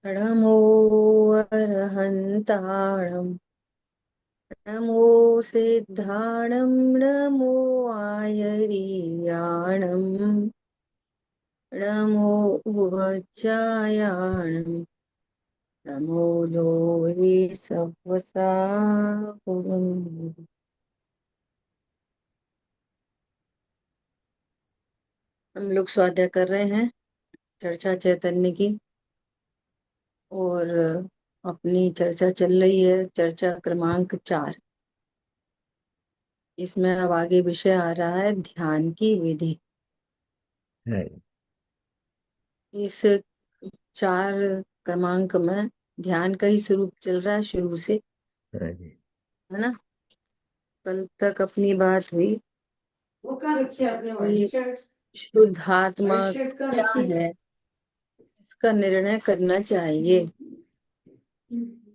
नमो अर्हन्ताणम् नमो सिद्धाणं नमो आयर्याणं नमो उवज्जायाणं नमो लोहे सवसाकुरम्। हम लोग स्वाध्याय कर रहे हैं चर्चा चैतन्य की। और अपनी चर्चा चल रही है चर्चा क्रमांक 4। इसमें अब आगे विषय आ रहा है ध्यान की विधि। है। इस 4 क्रमांक में ध्यान का ही स्वरूप चल रहा है शुरू से, हाँ जी। है ना। कल तक अपनी बात हुई वो कहाँ रखी है आपने कि व्हाइट शर्ट? शुद्ध आत्मा व्हाइट शर्ट कहाँ क्या रखी? है, इसका निर्णय करना चाहिए,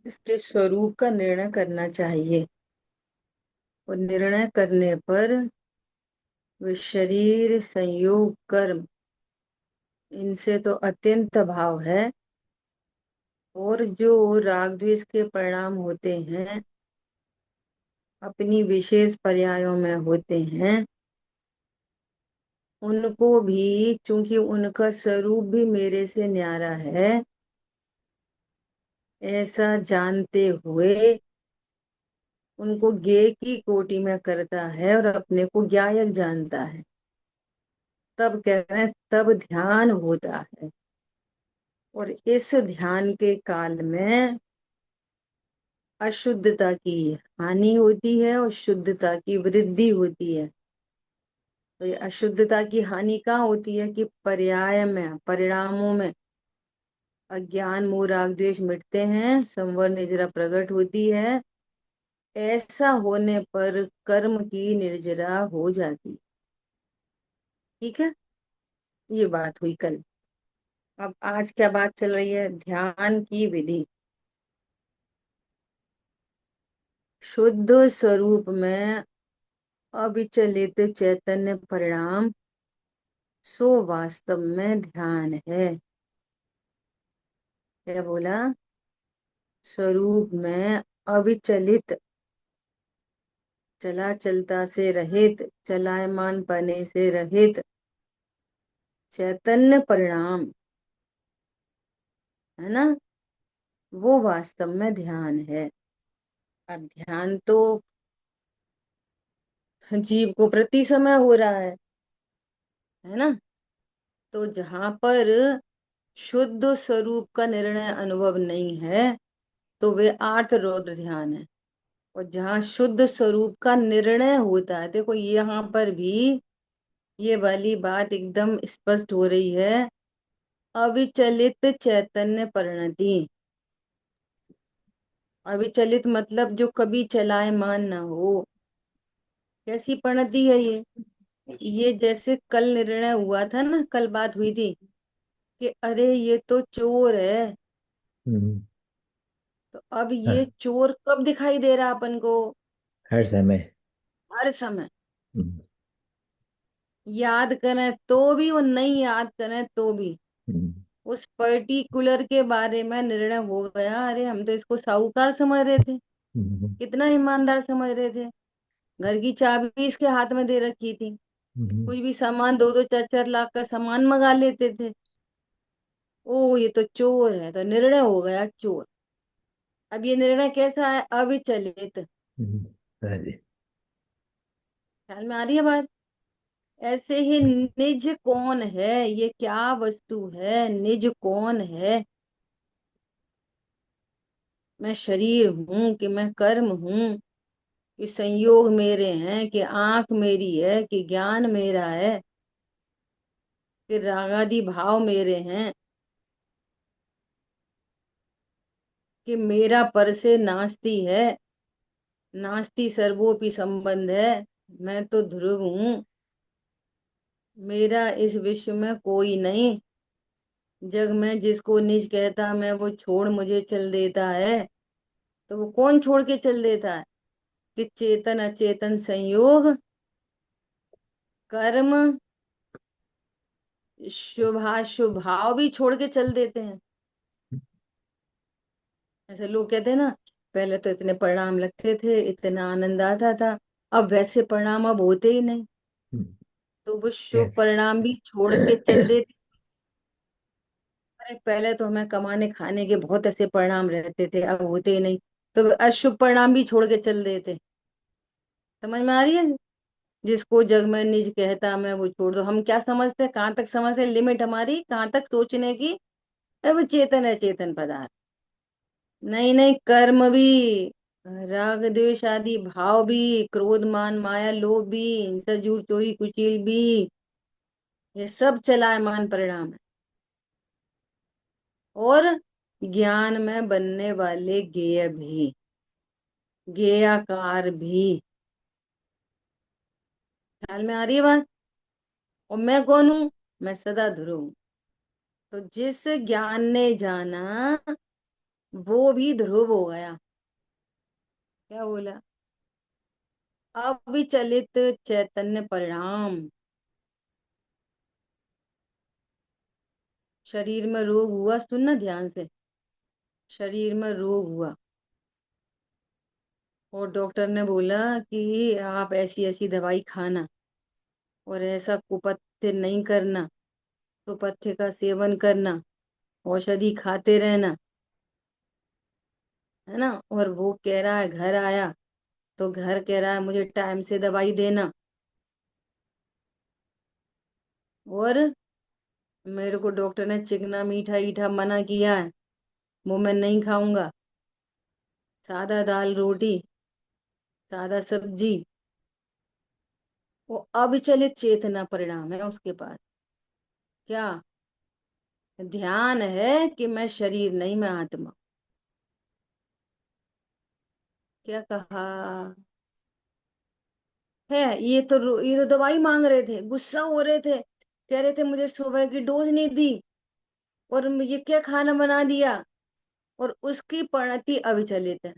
इसके स्वरूप का निर्णय करना चाहिए। और निर्णय करने पर वे शरीर संयोग कर्म इनसे तो अत्यंत भाव है, और जो राग द्वेष के परिणाम होते हैं अपनी विशेष पर्यायों में होते हैं, उनको भी चूंकि उनका स्वरूप भी मेरे से न्यारा है ऐसा जानते हुए उनको ज्ञेय की कोटि में करता है और अपने को ज्ञायक जानता है। तब कह रहे हैं तब ध्यान होता है। और इस ध्यान के काल में अशुद्धता की हानि होती है और शुद्धता की वृद्धि होती है। तो ये अशुद्धता की हानि कहाँ होती है कि पर्याय में परिणामों में अज्ञान मोह राग द्वेष मिटते हैं, संवर निर्जरा प्रकट होती है। ऐसा होने पर कर्म की निर्जरा हो जाती। ठीक है, ये बात हुई कल। अब आज क्या बात चल रही है, ध्यान की विधि। शुद्ध स्वरूप में अविचलित चैतन्य परिणाम सो वास्तव में ध्यान है। क्या बोला? स्वरूप में अविचलित, चला चलता से रहित, चलायमान पने से रहित चैतन्य परिणाम, है ना, वो वास्तव में ध्यान है। अब ध्यान तो जीव को प्रति समय हो रहा है ना। तो जहां पर शुद्ध स्वरूप का निर्णय अनुभव नहीं है तो वे आर्त रौद्र ध्यान है। और जहाँ शुद्ध स्वरूप का निर्णय होता है, देखो यहाँ पर भी ये वाली बात एकदम स्पष्ट हो रही है। अविचलित चैतन्य परिणति। अविचलित मतलब जो कभी चलायमान ना हो। कैसी परिणति है ये जैसे कल निर्णय हुआ था ना, कल बात हुई थी कि अरे ये तो चोर है। हम्म। तो अब ये हाँ। चोर कब दिखाई दे रहा अपन को? हर समय। हर समय। हम्म। याद करें तो भी और नहीं याद करें तो भी हम्म। उस पर्टिकुलर के बारे में निर्णय हो गया। अरे हम तो इसको साहूकार समझ रहे थे, हम्म। कितना ईमानदार समझ रहे थे। घर की चाबी इसके हाथ में दे रखी थी, हम्म। कुछ भी सामान 2-2 4-4 लाख का सामान मंगा लेते थे। ओ ये तो चोर है, तो निर्णय हो गया चोर। अब ये निर्णय कैसा है? अविचलित। हाँ जी। ख्याल में आ रही है बात? ऐसे ही निज कौन है, ये क्या वस्तु है, निज कौन है। मैं शरीर हूं कि मैं कर्म हूं, कि संयोग मेरे हैं, कि आंख मेरी है, कि ज्ञान मेरा है, कि रागादि भाव मेरे हैं, कि मेरा पर से नास्ति है, नास्ति सर्वोपि संबंध है। मैं तो ध्रुव हूँ, मेरा इस विश्व में कोई नहीं। जग में जिसको निज कहता मैं वो छोड़ मुझे चल देता है। तो वो कौन छोड़ के चल देता है? कि चेतन अचेतन संयोग कर्म शुभाशुभ भाव भी छोड़ के चल देते हैं। ऐसे लोग कहते हैं ना, पहले तो इतने परिणाम लगते थे, इतना आनंद आता था, अब वैसे परिणाम अब होते ही नहीं। हम्म, तो वो शुभ कैसे? परिणाम भी छोड़ के चल देते। अरे पहले तो हमें कमाने खाने के बहुत ऐसे परिणाम रहते थे, अब होते ही नहीं। तो अशुभ परिणाम भी छोड़ के चल देते। समझ में आ रही है? जिसको जग में निज कहता मैं वो छोड़ दो, हम क्या समझते हैं, कहाँ तक समझते हैं, लिमिट हमारी कहाँ तक सोचने की। अब चेतन है, चेतन पदार्थ। नहीं नहीं, कर्म भी, राग द्वेष आदि भाव भी, क्रोध मान माया लोभ भी, हिंसा झूठ चोरी कुचिल भी, ये सब चलायमान परिणाम है। और ज्ञान में बनने वाले ज्ञेय भी, ज्ञेयाकार भी। ख्याल में आ रही है बात? और मैं कौन हूं? मैं सदा ध्रुव हूं। तो जिस ज्ञान ने जाना वो भी ध्रुव हो गया। क्या बोला? अविचलित चैतन्य परिणाम। शरीर में रोग हुआ, सुनना ध्यान से। शरीर में रोग हुआ और डॉक्टर ने बोला कि आप ऐसी ऐसी दवाई खाना, और ऐसा कुपथ्य नहीं करना, सुपथ्य का सेवन करना, औषधि खाते रहना, है ना। और वो कह रहा है, घर आया तो घर कह रहा है मुझे टाइम से दवाई देना, और मेरे को डॉक्टर ने चिकना मीठा ईठा मना किया है, वो मैं नहीं खाऊंगा। सादा दाल रोटी, सादा सब्जी। वो अविचलित चेतना परिणाम है उसके पास। क्या? ध्यान है कि मैं शरीर नहीं, मैं आत्मा। क्या कहा है? ये तो दवाई मांग रहे थे, गुस्सा हो रहे थे, कह रहे थे मुझे सुबह की डोज नहीं दी, और मुझे क्या खाना बना दिया। और उसकी परिणति अविचलित है।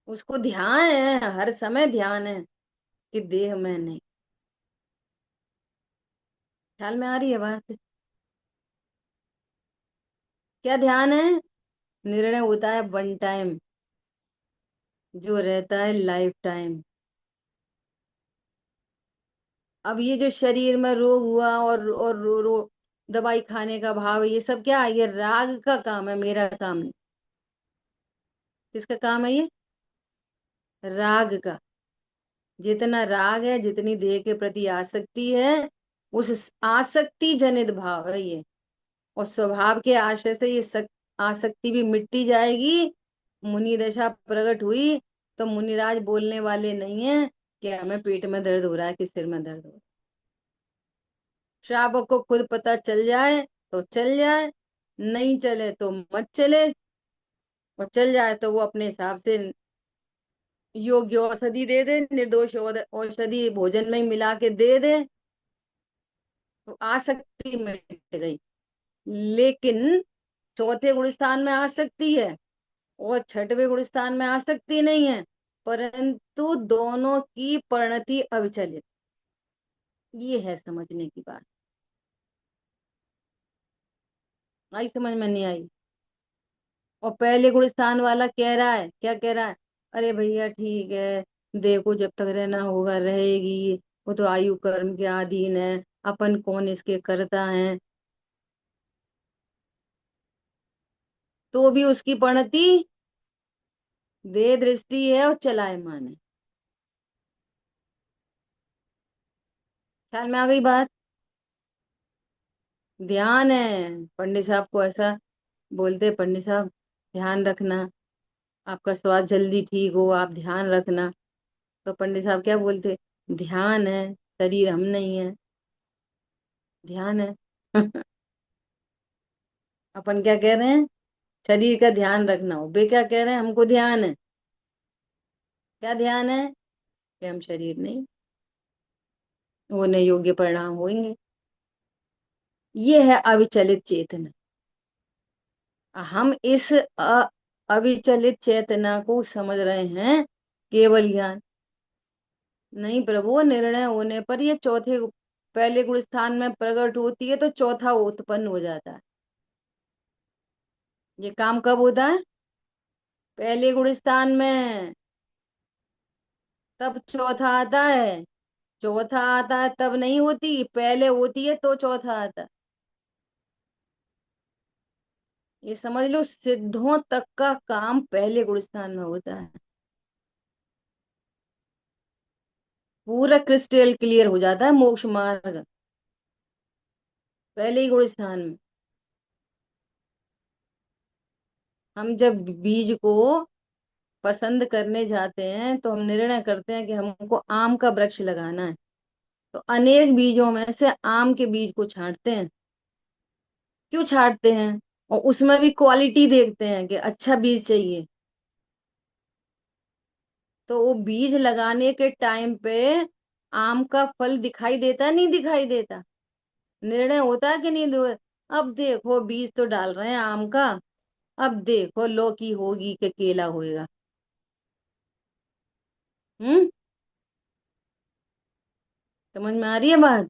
उसको ध्यान है, हर समय ध्यान है कि देह में नहीं। ख्याल में आ रही है बात? क्या ध्यान है? निर्णय होता है वन टाइम, जो रहता है लाइफ टाइम। अब ये जो शरीर में रोग हुआ और दवाई खाने का भाव, ये सब क्या है? ये राग का काम है, मेरा काम नहीं। किसका काम है ये? राग का। जितना राग है, जितनी देह के प्रति आसक्ति है, उस आसक्ति जनित भाव है ये। और स्वभाव के आशय से ये आसक्ति भी मिटती जाएगी। मुनि दशा प्रकट हुई तो मुनिराज बोलने वाले नहीं है कि हमें पेट में दर्द हो रहा है कि सिर में दर्द हो रहा है। श्रावक को खुद पता चल जाए तो चल जाए, नहीं चले तो मत चले, और चल जाए तो वो अपने हिसाब से योग्य औषधि दे दे, निर्दोष औषधि भोजन में ही मिला के दे दे, तो आसक्ति मिट गई। लेकिन चौथे गुण स्थान में आसक्ति है और छठवें गुण स्थान में आसक्ति नहीं है, परंतु दोनों की परिणति अविचलित। ये है समझने की बात। आई समझ में? नहीं आई? और पहले गुण स्थान वाला कह रहा है, क्या कह रहा है? अरे भैया ठीक है, देखो जब तक रहना होगा रहेगी, वो तो आयु कर्म के अधीन है, अपन कौन इसके करता है। तो भी उसकी परिणति देह दृष्टि है और चलायमान है। ख्याल में आ गई बात? ध्यान है। पंडित साहब को ऐसा बोलते, पंडित साहब ध्यान रखना, आपका स्वास्थ्य जल्दी ठीक हो, आप ध्यान रखना। तो पंडित साहब क्या बोलते? ध्यान है, शरीर हम नहीं है, ध्यान है। अपन क्या कह रहे हैं? शरीर का ध्यान रखना हो, वे क्या कह रहे हैं? हमको ध्यान है। क्या ध्यान है? कि हम शरीर नहीं, होने योग्य परिणाम होंगे। ये है अविचलित चेतना। हम इस अविचलित चेतना को समझ रहे हैं केवल ज्ञान। नहीं प्रभु, निर्णय होने पर ये चौथे पहले गुण स्थान में प्रकट होती है तो चौथा उत्पन्न हो जाता है। ये काम कब होता है? पहले गुण स्थान में। तब चौथा आता है। चौथा आता है तब नहीं होती, पहले होती है तो चौथा आता है। ये समझ लो, सिद्धों तक का काम पहले गुण स्थान में होता है। पूरा क्रिस्टल क्लियर हो जाता है मोक्ष मार्ग पहले ही गुण स्थान में। हम जब बीज को पसंद करने जाते हैं तो हम निर्णय करते हैं कि हमको आम का वृक्ष लगाना है, तो अनेक बीजों में से आम के बीज को छांटते हैं। क्यों छांटते हैं? और उसमें भी क्वालिटी देखते हैं कि अच्छा बीज चाहिए। तो वो बीज लगाने के टाइम पे आम का फल दिखाई देता नहीं दिखाई देता? निर्णय होता है कि नहीं अब देखो बीज तो डाल रहे हैं आम का, अब देखो लौकी होगी कि केला होएगा। हम्म। समझ में आ रही है बात?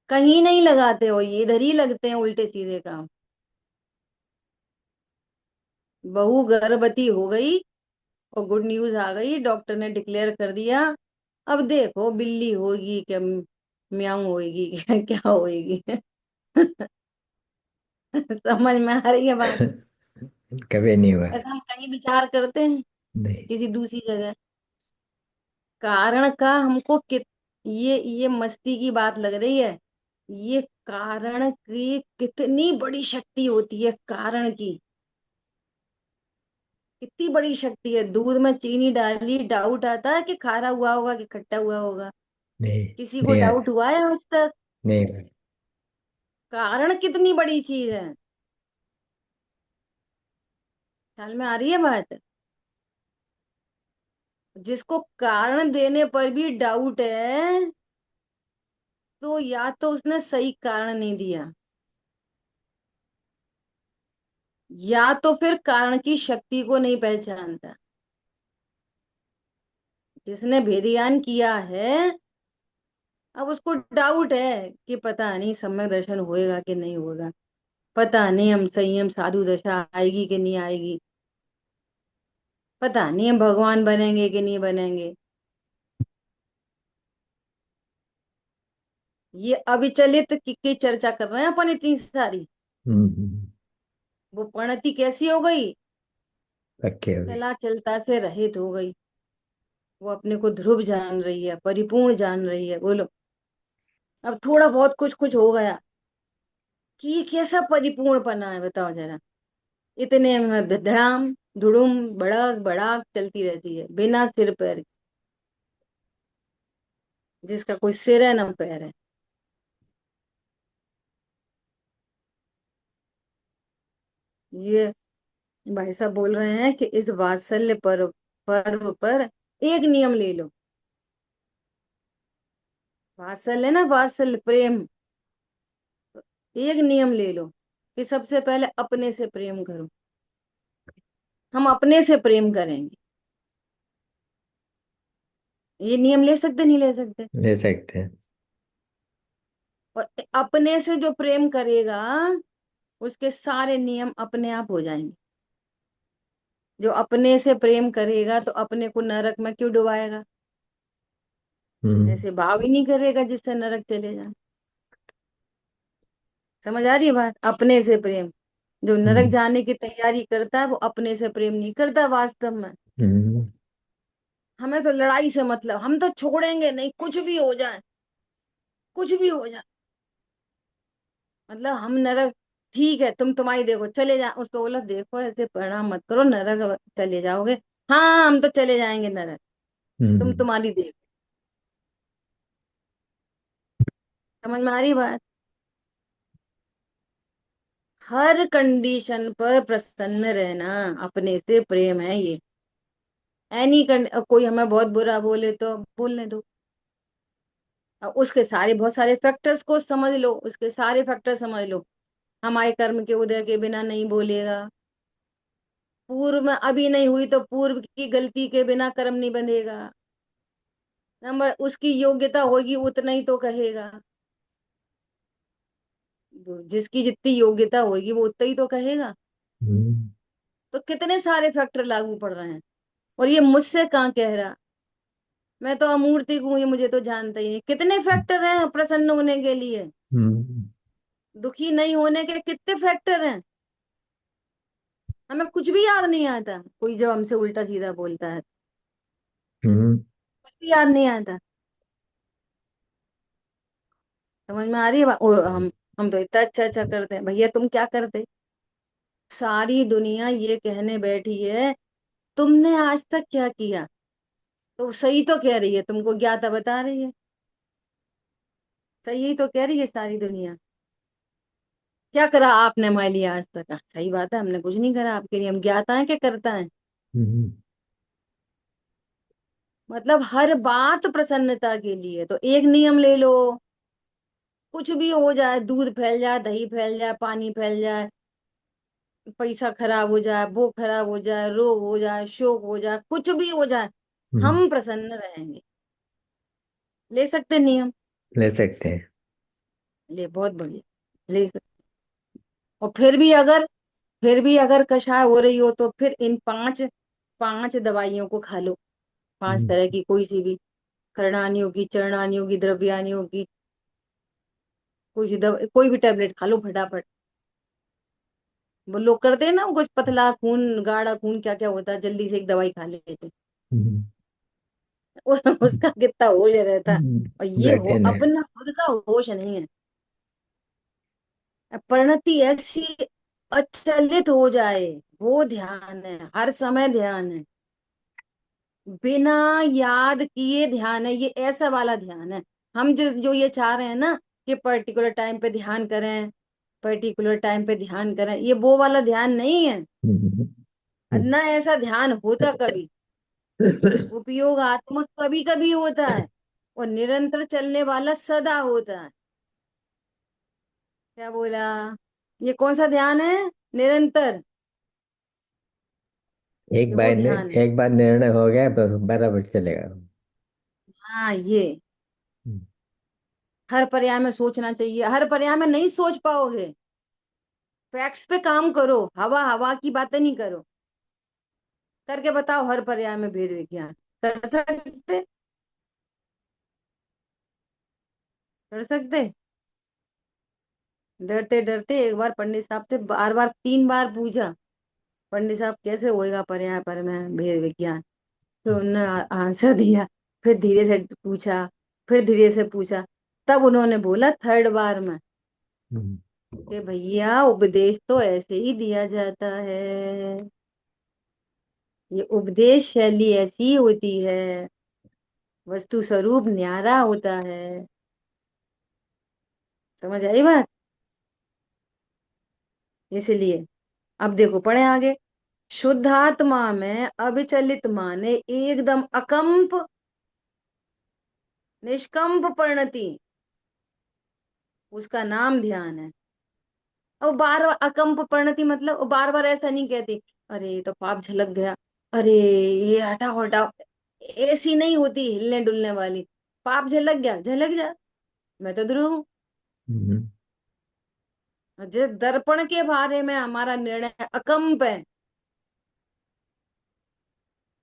कहीं नहीं लगाते हो, ये इधर ही लगते हैं उल्टे सीधे काम। बहू गर्भवती हो गई और गुड न्यूज आ गई, डॉक्टर ने डिक्लेयर कर दिया, अब देखो बिल्ली होगी क्या, म्याऊं होगी क्या, क्या होगी। समझ में आ रही है बात? कभी नहीं हुआ। ऐसा हम कहीं विचार करते हैं नहीं। किसी दूसरी जगह? कारण का हमको ये मस्ती की बात लग रही है। ये कारण की कितनी बड़ी शक्ति होती है, कारण की कितनी बड़ी शक्ति है। दूध में चीनी डाली, डाउट आता है कि खारा हुआ होगा कि खट्टा हुआ होगा? नहीं। किसी को नहीं डाउट हुआ है आज तक? नहीं हुआ। कारण कितनी बड़ी चीज है। ख्याल में आ रही है बात? जिसको कारण देने पर भी डाउट है, तो या तो उसने सही कारण नहीं दिया, या तो फिर कारण की शक्ति को नहीं पहचानता। जिसने भेद ज्ञान किया है, अब उसको डाउट है कि पता नहीं सम्यक दर्शन होएगा कि नहीं होगा, पता नहीं हम संयम साधु दशा आएगी कि नहीं आएगी, पता नहीं हम भगवान बनेंगे कि नहीं बनेंगे। ये अविचलित की चर्चा कर रहे हैं अपन इतनी सारी। हम्म। वो प्रणति कैसी हो गई? पक्के हो गए। चला चलता से रहित हो गई। वो अपने को ध्रुव जान रही है, परिपूर्ण जान रही है। बोलो, अब थोड़ा बहुत कुछ कुछ हो गया कि ये कैसा परिपूर्ण पना है, बताओ जरा। इतने में धड़ाम धुड़ुम भड़क भड़ाक चलती रहती है बिना सिर पैर के, जिसका कोई सिर है ना पैर है। ये भाई साहब बोल रहे हैं कि इस वात्सल्य पर्व पर एक नियम ले लो। वात्सल्य ना, वात्सल्य प्रेम। एक नियम ले लो कि सबसे पहले अपने से प्रेम करो। हम अपने से प्रेम करेंगे। ये नियम ले सकते नहीं ले सकते? ले सकते हैं। और अपने से जो प्रेम करेगा उसके सारे नियम अपने आप हो जाएंगे। जो अपने से प्रेम करेगा तो अपने को नरक में क्यों डुबाएगा? हम्म। ऐसे भाव ही नहीं करेगा जिससे नरक चले जाए। समझ आ रही है बात? अपने से प्रेम। जो नरक हम्म। जाने की तैयारी करता है वो अपने से प्रेम नहीं करता वास्तव में। हम्म। हमें तो लड़ाई से मतलब, हम तो छोड़ेंगे नहीं कुछ भी हो जाए, कुछ भी हो जाए। मतलब हम नरक, ठीक है तुम तुम्हारी देखो चले जा, उसको बोला देखो ऐसे प्रणाम मत करो, नरक चले जाओगे। हाँ हम तो चले जाएंगे नरक, तुम हम्म। तुम्हारी देख। समझ में आ रही बात? हर कंडीशन पर प्रसन्न रहना अपने से प्रेम है ये। कोई हमें बहुत बुरा बोले तो बोलने दो। अब उसके सारे बहुत सारे फैक्टर्स को समझ लो, उसके सारे फैक्टर समझ लो। हमारे कर्म के उदय के बिना नहीं बोलेगा। पूर्व में अभी नहीं हुई तो पूर्व की गलती के बिना कर्म नहीं बंधेगा। नंबर उसकी योग्यता होगी उतना ही तो कहेगा। जिसकी जितनी योग्यता होगी वो उतना ही तो कहेगा। हम्म, तो कितने सारे फैक्टर लागू पड़ रहे हैं, और ये मुझसे कहाँ कह रहा। मैं तो अमूर्ति हूँ, ये मुझे तो जानता ही नहीं। कितने फैक्टर हैं प्रसन्न होने के लिए, हम्म, दुखी नहीं होने के कितने फैक्टर हैं। हमें कुछ भी याद नहीं आता, कोई जब हमसे उल्टा सीधा बोलता है हम्म, कुछ भी याद नहीं आता। समझ में आ रही है हम तो इतना अच्छा अच्छा करते हैं, भैया तुम क्या करते। सारी दुनिया ये कहने बैठी है तुमने आज तक क्या किया, तो सही तो कह रही है, तुमको ज्ञाता बता रही है। सही तो कह रही है सारी दुनिया। क्या करा आपने हमारे लिए आज तक? सही बात है, हमने कुछ नहीं करा आपके लिए, हम ज्ञाता है क्या करता है। हम्म, मतलब हर बात प्रसन्नता के लिए। तो एक नियम ले लो, कुछ भी हो जाए, दूध फैल जाए, दही फैल जाए, पानी फैल जाए, पैसा खराब हो जाए, वो खराब हो जाए, रोग हो जाए, शोक हो जाए, कुछ भी हो जाए, हम्म, हम प्रसन्न रहेंगे। ले सकते नियम? ले सकते हैं। ले, बहुत बढ़िया, ले सकते। और फिर भी अगर कषाय हो रही हो तो फिर इन पांच पांच दवाइयों को खा लो। पांच हम्म, तरह की, कोई सी भी, करणानियों की, चरणानियों की, द्रव्यानियों की, कोई सी कोई भी टेबलेट खा लो फटाफट। वो लोग करते हैं ना, कुछ पतला खून, गाढ़ा खून, क्या क्या होता है, जल्दी से एक दवाई खा लेते। हम्म, उसका कितना होश रहता है। और ये हो घटे नहीं। अपना खुद का होश नहीं है। परिणति ऐसी अचलित हो जाए, वो ध्यान है, हर समय ध्यान है, बिना याद किए ध्यान है, ये ऐसा वाला ध्यान है। हम जो जो ये चाह रहे हैं ना कि पर्टिकुलर टाइम पे ध्यान करें, पर्टिकुलर टाइम पे ध्यान करें, ये वो वाला ध्यान नहीं है। हम्म, हम्म, ना ऐसा ध्यान होता कभी, उपयोगात्मक कभी कभी होता है, और निरंतर चलने वाला सदा होता है। क्या बोला? ये कौन सा ध्यान है? निरंतर, ये वो ध्यान है। एक बार निर्णय हो गया बस बराबर चलेगा। हाँ, ये हम्म, हर पर्याय में सोचना चाहिए, हर पर्याय में नहीं सोच पाओगे। फैक्ट्स पे काम करो, हवा हवा की बातें नहीं करो। करके बताओ हर पर्याय में भेद विज्ञान। कर सकते? कर सकते? डरते डरते एक बार पंडित साहब से बार बार 3 बार पूछा, पंडित साहब कैसे होएगा पर्याय पर में भेद विज्ञान। फिर उन्होंने आंसर दिया। फिर धीरे से पूछा, फिर धीरे से पूछा, तब उन्होंने बोला 3rd बार में हम्म, कि भैया उपदेश तो ऐसे ही दिया जाता है, ये उपदेश शैली ऐसी होती है, वस्तु स्वरूप न्यारा होता है। समझ आई बात? इसलिए अब देखो पढ़े आगे। शुद्धात्मा में अविचलित माने एकदम अकंप निष्कंप परिणति, उसका नाम ध्यान है। और बार बार अकंप परिणति मतलब बार बार ऐसा नहीं कहती, अरे ये तो पाप झलक गया, अरे ये हटाओ हटाओ, ऐसी नहीं होती हिलने डुलने वाली। पाप झलक गया, झलक जा, मैं तो ध्रुव हूँ। हम्म, जिस दर्पण के बारे में हमारा निर्णय अकंप है,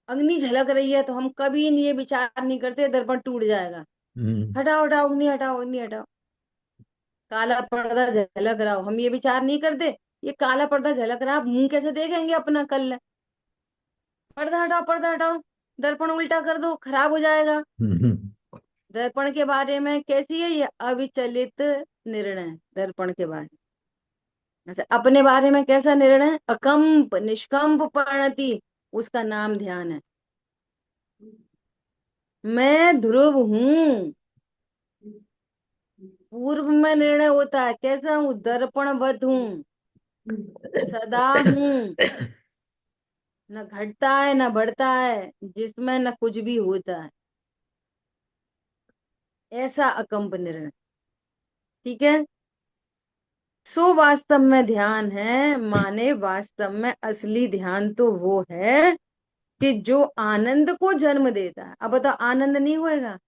अग्नि झलक रही है तो हम कभी ये विचार नहीं करते दर्पण टूट जाएगा, हम्म, हटाओ हटाओ अग्नि हटाओ अग्नि हटाओ। काला पर्दा झलक रहा हो, हम ये विचार नहीं करते ये काला पर्दा झलक रहा, मुंह कैसे देखेंगे अपना कल। पर्दा हटाओ पर्दा हटाओ, दर्पण उल्टा कर दो, खराब हो जाएगा। हम्म, दर्पण के बारे में कैसी है ये? अविचलित निर्णय दर्पण के बारे में। जैसे अपने बारे में कैसा निर्णय? अकंप निष्कंप परिणति, उसका नाम ध्यान है। मैं ध्रुव हूं, पूर्व में निर्णय होता है, कैसा हूं? दर्पणवत हूं, सदा हूं, न घटता है न बढ़ता है, जिसमें न कुछ भी होता है, ऐसा अकंप निर्णय। ठीक है। सो वास्तव में ध्यान है, माने वास्तव में असली ध्यान तो वो है कि जो आनंद को जन्म देता है। अब बताओ आनंद नहीं होएगा?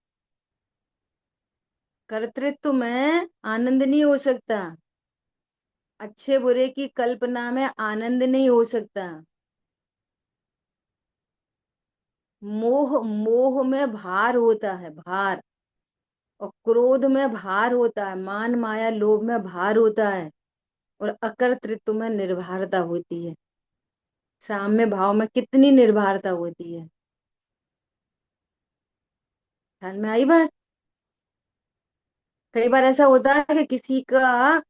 कर्तृत्व में आनंद नहीं हो सकता, अच्छे बुरे की कल्पना में आनंद नहीं हो सकता। मोह, मोह में भार होता है, भार। और क्रोध में भार होता है, मान माया लोभ में भार होता है। और अकर्तृत्व में निर्भरता होती है। साम्य भाव में कितनी निर्भरता होती है। ध्यान में आई बात। कई बार ऐसा होता है कि किसी का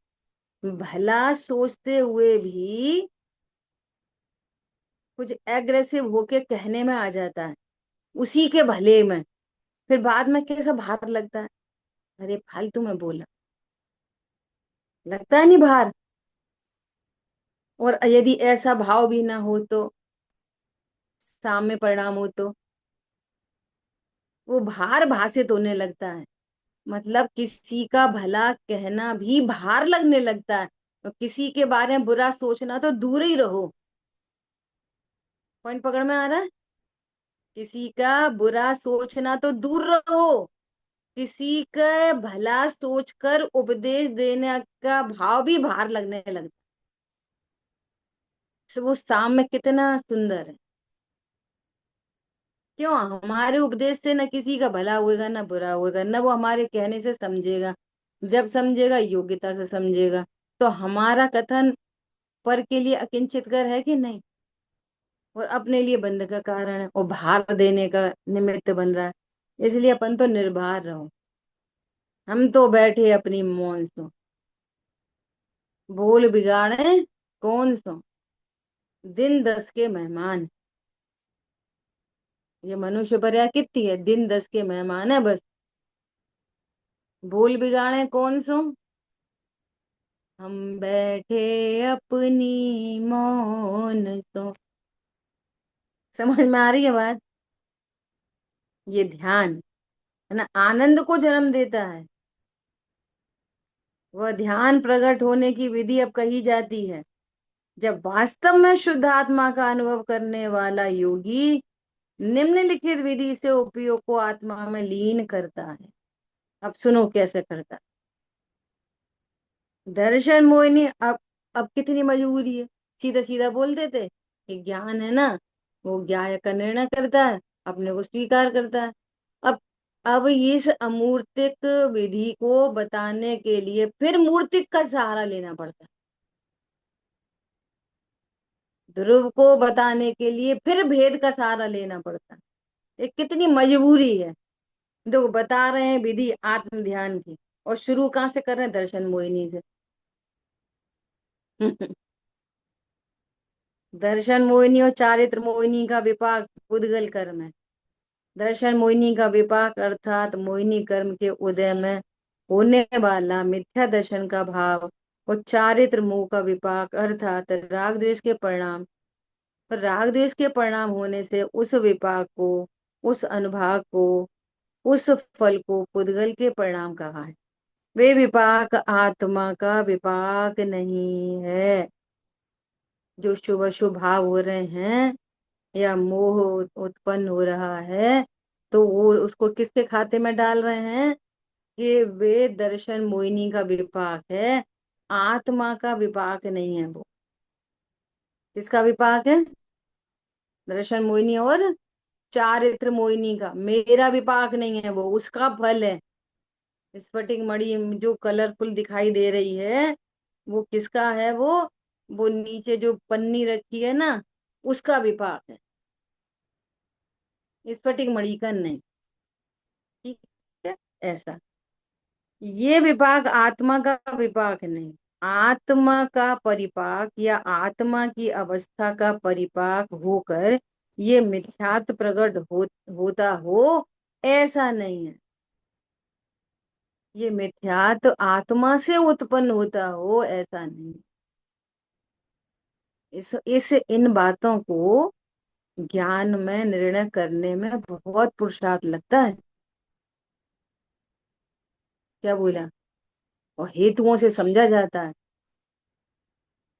भला सोचते हुए भी कुछ एग्रेसिव होके कहने में आ जाता है, उसी के भले में। फिर बाद में कैसा भार लगता है, अरे फालतू में बोला। लगता है नहीं भार। और यदि ऐसा भाव भी ना हो तो, साम्य परिणाम हो तो वो भार भाषित होने लगता है। मतलब किसी का भला कहना भी भार लगने लगता है। तो किसी के बारे में बुरा सोचना तो दूर ही रहो। पॉइंट पकड़ में आ रहा है। किसी का बुरा सोचना तो दूर रहो। किसी का भला सोचकर उपदेश देने का भाव भी भार लगने लगता है। तो वो साम्य कितना सुंदर है। क्यों, हमारे उपदेश से न किसी का भला होएगा न बुरा होएगा, न वो हमारे कहने से समझेगा। जब समझेगा योग्यता से समझेगा। तो हमारा कथन पर के लिए अकिंचित कर है कि नहीं। और अपने लिए बंध का कारण है और भार देने का निमित्त बन रहा है। इसलिए अपन तो निर्भर रहो। हम तो बैठे अपनी मौन सो, बोल बिगाड़े कौन सो, दिन दस के मेहमान। ये मनुष्य पर्या कितनी है, दिन दस के मेहमान है बस। बोल बिगाड़े कौन सो, हम बैठे अपनी मौन सो। समझ में आ रही है बात। ये ध्यान है ना, आनंद को जन्म देता है। वह ध्यान प्रकट होने की विधि अब कही जाती है, जब वास्तव में शुद्ध आत्मा का अनुभव करने वाला योगी निम्नलिखित विधि से उपयोग को आत्मा में लीन करता है। अब सुनो कैसे करता है। दर्शन मोहिनी, अब कितनी मजबूरी है। सीधा सीधा बोल देते कि ज्ञान है ना, वो ज्ञान का निर्णय करता है, अपने को स्वीकार करता है। अब अब इस अमूर्तिक विधि को बताने के लिए फिर मूर्तिक का सहारा लेना पड़ता है। ध्रुव को बताने के लिए फिर भेद का सहारा लेना पड़ता है। ये कितनी मजबूरी है। देखो बता रहे हैं विधि आत्म ध्यान की, और शुरू कहाँ से कर रहे हैं, दर्शन मोहिनी से। दर्शन मोहिनी और चारित्र मोहिनी का विपाक उद्गल कर्म है। दर्शन मोहिनी का विपाक अर्थात मोहिनी कर्म के उदय में होने वाला मिथ्या दर्शन का भाव, और चारित्र मोह का विपाक अर्थात राग द्वेष के परिणाम। राग द्वेष के परिणाम होने से उस विपाक को, उस अनुभाग को, उस फल को पुद्गल के परिणाम कहा है। वे विपाक आत्मा का विपाक नहीं है। जो शुभ अशुभ भाव हो रहे हैं या मोह उत्पन्न हो रहा है, तो वो उसको किसके खाते में डाल रहे हैं कि वे दर्शन मोहिनी का विपाक है, आत्मा का विपाक नहीं है वो। किसका विपाक है, दर्शन मोहिनी और चारित्र मोहिनी का। मेरा विपाक नहीं है वो, उसका फल है। स्फटिक मणि जो कलरफुल दिखाई दे रही है, वो किसका है वो नीचे जो पन्नी रखी है ना, उसका विपाक है, स्फटिक मणि का नहीं। ठीक है, ऐसा। ये विपाक आत्मा का विपाक नहीं। आत्मा का परिपाक या आत्मा की अवस्था का परिपाक होकर ये मिथ्यात्व प्रकट होता हो, ऐसा नहीं है। ये मिथ्यात्व आत्मा से उत्पन्न होता हो, ऐसा नहीं। इस इन बातों को ज्ञान में निर्णय करने में बहुत पुरुषार्थ लगता है। क्या बोला, और हेतुओं से समझा जाता है।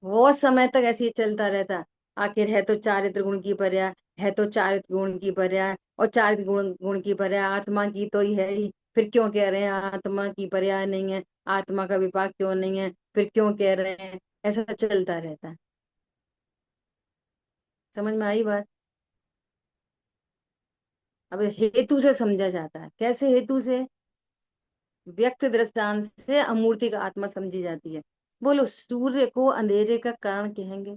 बहुत समय तक ऐसे ही चलता रहता है। आखिर है तो चारित्र गुण की पर्याय, है तो चारित्र गुण की पर्याय, और चारित्र गुण गुण की पर्याय आत्मा की तो ही है ही। फिर क्यों कह रहे हैं आत्मा की पर्याय नहीं है, आत्मा का विपाक क्यों नहीं है, फिर क्यों कह रहे हैं। ऐसा चलता रहता है। समझ में आई बात? अब हेतु से समझा जाता है। कैसे हेतु से? व्यक्त दृष्टांत से अमूर्तिक आत्मा समझी जाती है। बोलो, सूर्य को अंधेरे का कारण कहेंगे?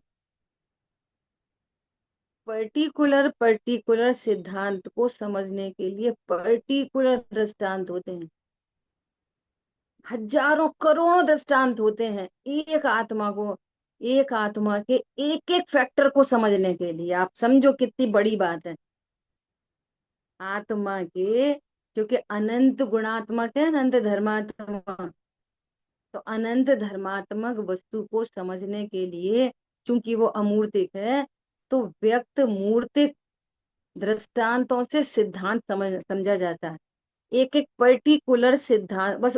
पर्टिकुलर पर्टिकुलर सिद्धांत को समझने के लिए पर्टिकुलर दृष्टांत होते हैं। हजारों करोड़ों दृष्टांत होते हैं एक आत्मा को, एक आत्मा के एक एक फैक्टर को समझने के लिए। आप समझो कितनी बड़ी बात है आत्मा के। क्योंकि अनंत गुणात्मक है, अनंत धर्मात्मक। तो अनंत धर्मात्मक वस्तु को समझने के लिए, चूंकि वो अमूर्तिक है, तो व्यक्त मूर्तिक दृष्टांतों से सिद्धांत समझा जाता है। एक एक पर्टिकुलर सिद्धांत, बस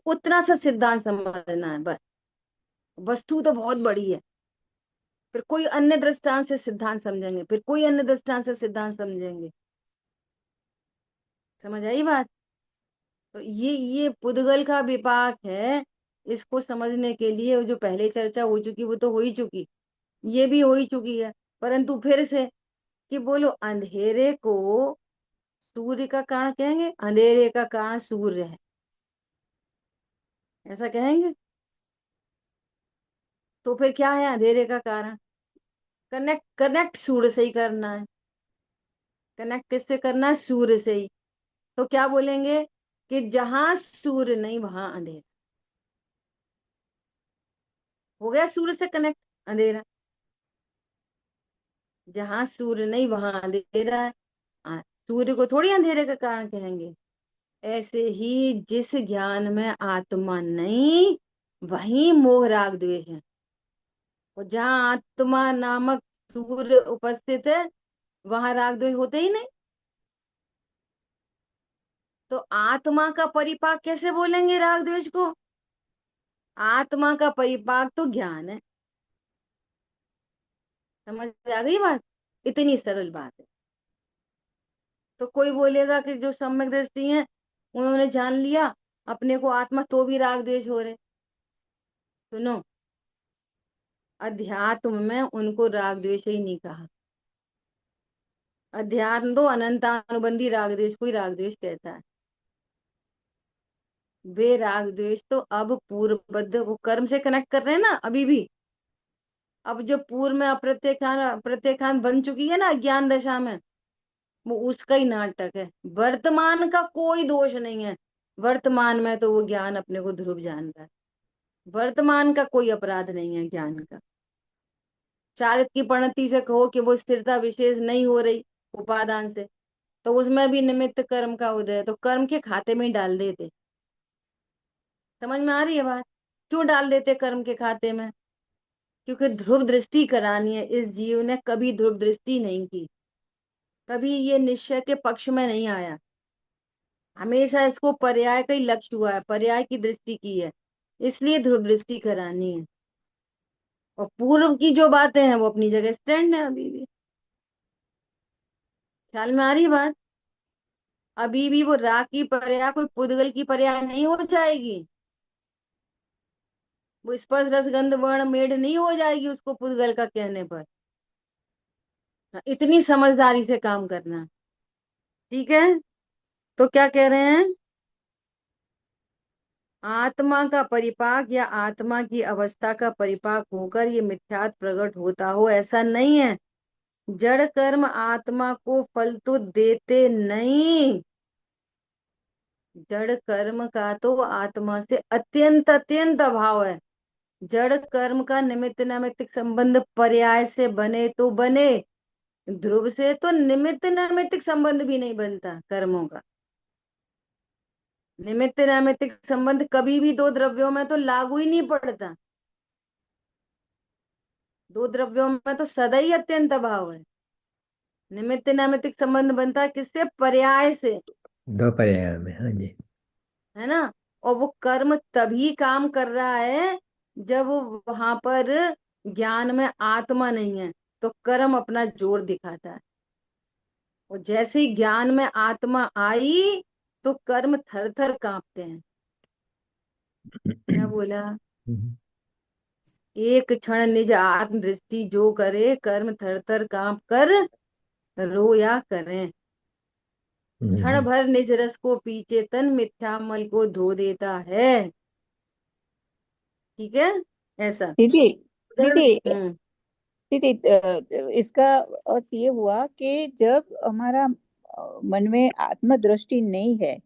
उतना सा सिद्धांत समझना है बस। वस्तु तो बहुत बड़ी है। फिर कोई अन्य दृष्टांत से सिद्धांत समझेंगे, फिर कोई अन्य दृष्टांत से सिद्धांत समझेंगे। समझ आई बात? तो ये पुद्गल का विपाक है। इसको समझने के लिए जो पहले चर्चा हो चुकी वो तो हो ही चुकी, ये भी हो ही चुकी है। परंतु फिर से, कि बोलो अंधेरे को सूर्य का कारण कहेंगे, अंधेरे का कारण सूर्य है, ऐसा कहेंगे? तो फिर क्या है अंधेरे का कारण? कनेक्ट कनेक्ट सूर्य से ही करना है। कनेक्ट किससे करना है? सूर्य से ही। तो क्या बोलेंगे कि जहां सूर्य नहीं वहां अंधेरा। हो गया सूर्य से कनेक्ट, अंधेरा। जहां सूर्य नहीं वहां अंधेरा है। सूर्य को थोड़ी अंधेरे का कारण कहेंगे। ऐसे ही जिस ज्ञान में आत्मा नहीं, वही मोह राग द्वेष है। और जहां आत्मा नामक सूर्य उपस्थित है, वहां राग द्वेष होते ही नहीं। तो आत्मा का परिपाक कैसे बोलेंगे राग द्वेष को? आत्मा का परिपाक तो ज्ञान है। समझ आ गई बात? इतनी सरल बात है। तो कोई बोलेगा कि जो सम्यक दृष्टि है उन्होंने जान लिया अपने को आत्मा, तो भी राग द्वेष हो रहे। सुनो, अध्यात्म में उनको राग द्वेष ही नहीं कहा। अध्यात्म तो अनंतानुबंधी राग द्वेष को ही राग द्वेष कहता है। वे राग द्वेष तो अब पूर्वबद्ध वो कर्म से कनेक्ट कर रहे हैं ना अभी भी। अब जो पूर्व में अप्रत्यक्षान प्रत्यक्षान बन चुकी है ना ज्ञान दशा में, वो उसका ही नाटक है। वर्तमान का कोई दोष नहीं है। वर्तमान में तो वो ज्ञान अपने को ध्रुव जान रहा है। वर्तमान का कोई अपराध नहीं है ज्ञान का। चारित्र की परिणति से कहो कि वो स्थिरता विशेष नहीं हो रही उपादान से, तो उसमें भी निमित्त कर्म का उदय है, तो कर्म के खाते में ही डाल देते। समझ में आ रही है बात? क्यों डाल देते कर्म के खाते में? क्योंकि ध्रुव दृष्टि करानी है। इस जीव ने कभी ध्रुव दृष्टि नहीं की, कभी ये निश्चय के पक्ष में नहीं आया। हमेशा इसको पर्याय का ही लक्ष्य हुआ है, पर्याय की दृष्टि की है, इसलिए ध्रुव दृष्टि करानी है। और पूर्व की जो बातें हैं वो अपनी जगह स्टैंड है अभी भी। ख्याल में आ रही है बात? अभी भी वो रा की पर्याय कोई पुद्गल की पर्याय नहीं हो जाएगी। वो स्पर्श रस गंध वर्ण मेढ़ नहीं हो जाएगी उसको पुद्गल का कहने पर। इतनी समझदारी से काम करना। ठीक है? तो क्या कह रहे हैं? आत्मा का परिपाक या आत्मा की अवस्था का परिपाक होकर ये मिथ्यात्व प्रकट होता हो, ऐसा नहीं है। जड़ कर्म आत्मा को फल तो देते नहीं। जड़ कर्म का तो आत्मा से अत्यंत अत्यंत अभाव है। जड़ कर्म का निमित्त नैमित्तिक संबंध पर्याय से बने तो बने, ध्रुव से तो निमित्त नैमित्तिक संबंध भी नहीं बनता कर्मों का। निमित्त नैमित्तिक संबंध कभी भी दो द्रव्यों में तो लागू ही नहीं पड़ता। दो द्रव्यों में तो सदा ही अत्यंत अभाव है। निमित्त नैमित्तिक संबंध बनता है किससे? पर्याय से। दो पर्याय में, हाँ जी। है ना? और वो कर्म तभी काम कर रहा है जब वहां पर ज्ञान में आत्मा नहीं है, तो कर्म अपना जोर दिखाता है। और जैसे ही ज्ञान में आत्मा आई, तो कर्म थर थर कांपते हैं। क्या बोला? एक क्षण निज आत्म दृष्टि जो करे, कर्म थर थर कांप कर रोया करें। क्षण हम्म, भर निज रस को पीछे, तन मिथ्या मल को धो देता है। ठीक है, ऐसा। दीदी, उदाहरण। दीदी, हम्म। दीदी, इसका अर्थ ये हुआ कि जब हमारा मन में आत्म दृष्टि नहीं है,